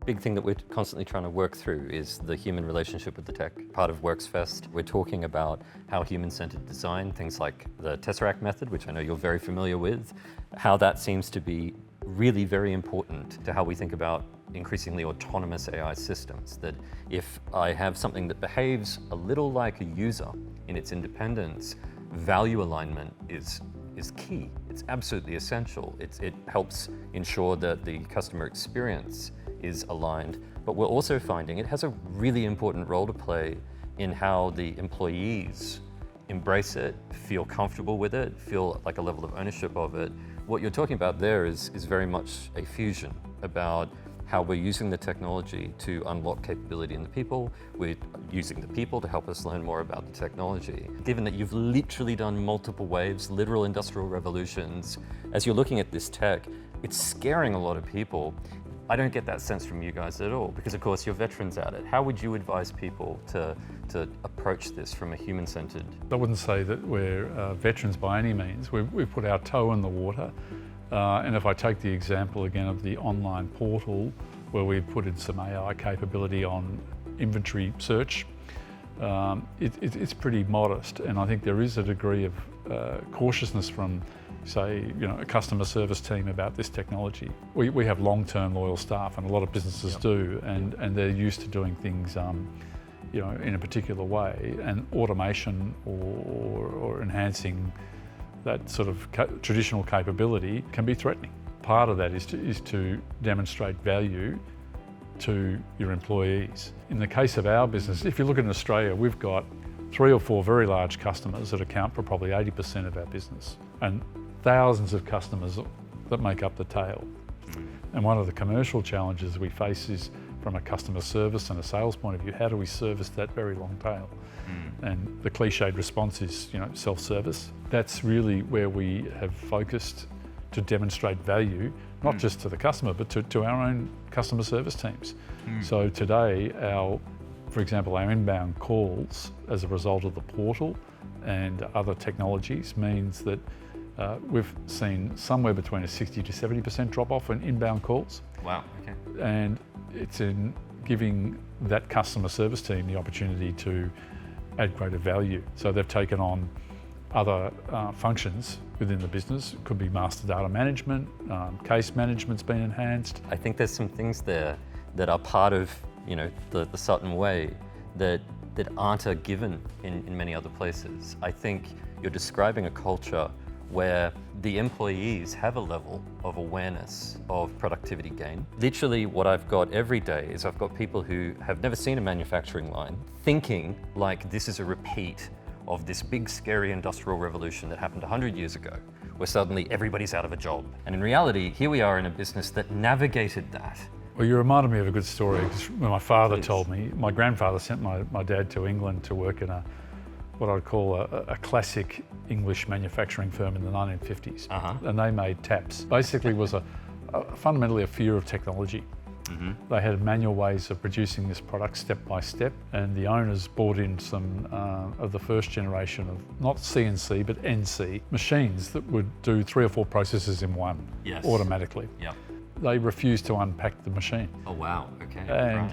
Big thing that we're constantly trying to work through is the human relationship with the tech. Part of WorksFest, we're talking about how human-centered design, things like the Tesseract method, which I know you're very familiar with, how that seems to be really very important to how we think about increasingly autonomous AI systems. That if I have something that behaves a little like a user in its independence, value alignment is key. It's absolutely essential. It helps ensure that the customer experience is aligned, but we're also finding it has a really important role to play in how the employees embrace it, feel comfortable with it, feel like a level of ownership of it. What you're talking about there is very much a fusion about how we're using the technology to unlock capability in the people. We're using the people to help us learn more about the technology. Given that you've literally done multiple waves, literal industrial revolutions, as you're looking at this tech, it's scaring a lot of people. I don't get that sense from you guys at all, because of course you're veterans at it. How would you advise people to approach this from a human-centered? I wouldn't say that we're veterans by any means. We've put our toe in the water. And if I take the example again of the online portal, where we've put in some AI capability on inventory search, it's pretty modest. And I think there is a degree of cautiousness from, say, a customer service team about this technology. We have long-term loyal staff, and a lot of businesses do, and they're used to doing things in a particular way, and automation or enhancing that sort of traditional capability can be threatening. Part of that is to demonstrate value to your employees. In the case of our business, if you look at Australia, we've got 3 or 4 very large customers that account for probably 80% of our business, and thousands of customers that make up the tail. And one of the commercial challenges we face is, from a customer service and a sales point of view, how do we service that very long tail? And the cliched response is, self-service. That's really where we have focused to demonstrate value, not just to the customer, but to our own customer service teams. So today, for example, our inbound calls as a result of the portal and other technologies means that we've seen somewhere between a 60 to 70% drop off in inbound calls. Wow, okay. And it's in giving that customer service team the opportunity to add greater value. So they've taken on other functions within the business. It could be master data management, case management's been enhanced. I think there's some things there that are part of the Sutton way that aren't a given in many other places. I think you're describing a culture where the employees have a level of awareness of productivity gain. Literally what I've got every day is I've got people who have never seen a manufacturing line thinking like this is a repeat of this big scary industrial revolution that happened 100 years ago, where suddenly everybody's out of a job. And in reality, here we are in a business that navigated that. Well, you reminded me of a good story, because when my father told me, my grandfather sent my dad to England to work in what I'd call a classic English manufacturing firm in the 1950s. And they made taps. Basically was fundamentally a fear of technology. They had manual ways of producing this product step by step, and the owners bought in some of the first generation of not CNC but NC machines that would do 3 or 4 processes in one automatically. They refused to unpack the machine. Oh wow, okay. And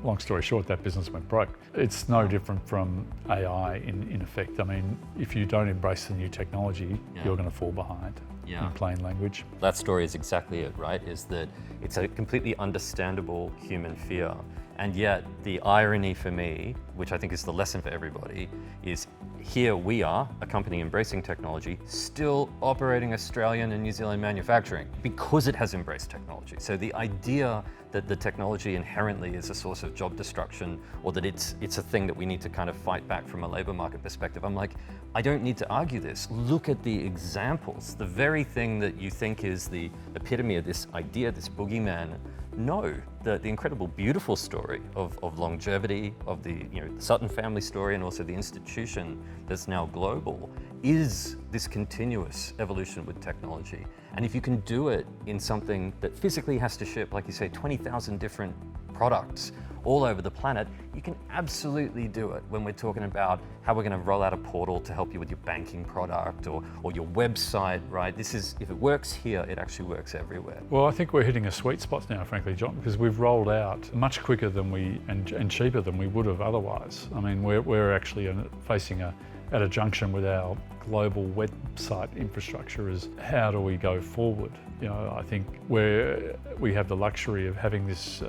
long story short, that business went broke. It's no different from AI in effect. I mean, if you don't embrace the new technology, you're going to fall behind. In plain language. That story is exactly it, right? Is that it's a completely understandable human fear. And yet the irony for me, which I think is the lesson for everybody, is here we are, a company embracing technology, still operating Australian and New Zealand manufacturing because it has embraced technology. So the idea that the technology inherently is a source of job destruction, or that it's a thing that we need to kind of fight back from a labor market perspective, I'm like, I don't need to argue this. Look at the examples. The very thing that you think is the epitome of this idea, this boogeyman, no, the incredible, beautiful story of longevity, of the Sutton family story, and also the institution that's now global, is this continuous evolution with technology. And if you can do it in something that physically has to ship, like you say, 20,000 different products, all over the planet, you can absolutely do it when we're talking about how we're going to roll out a portal to help you with your banking product or your website, right? This is, if it works here, it actually works everywhere. Well, I think we're hitting a sweet spot now, frankly, John, because we've rolled out much quicker than and cheaper than we would have otherwise. I mean, we're actually facing at a junction with our global website infrastructure is how do we go forward? You know, I think we have the luxury of having this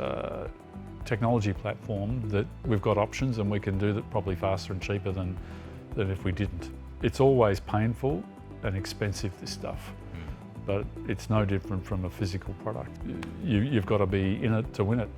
technology platform that we've got options and we can do that probably faster and cheaper than if we didn't. It's always painful and expensive, this stuff, but it's no different from a physical product. You've got to be in it to win it.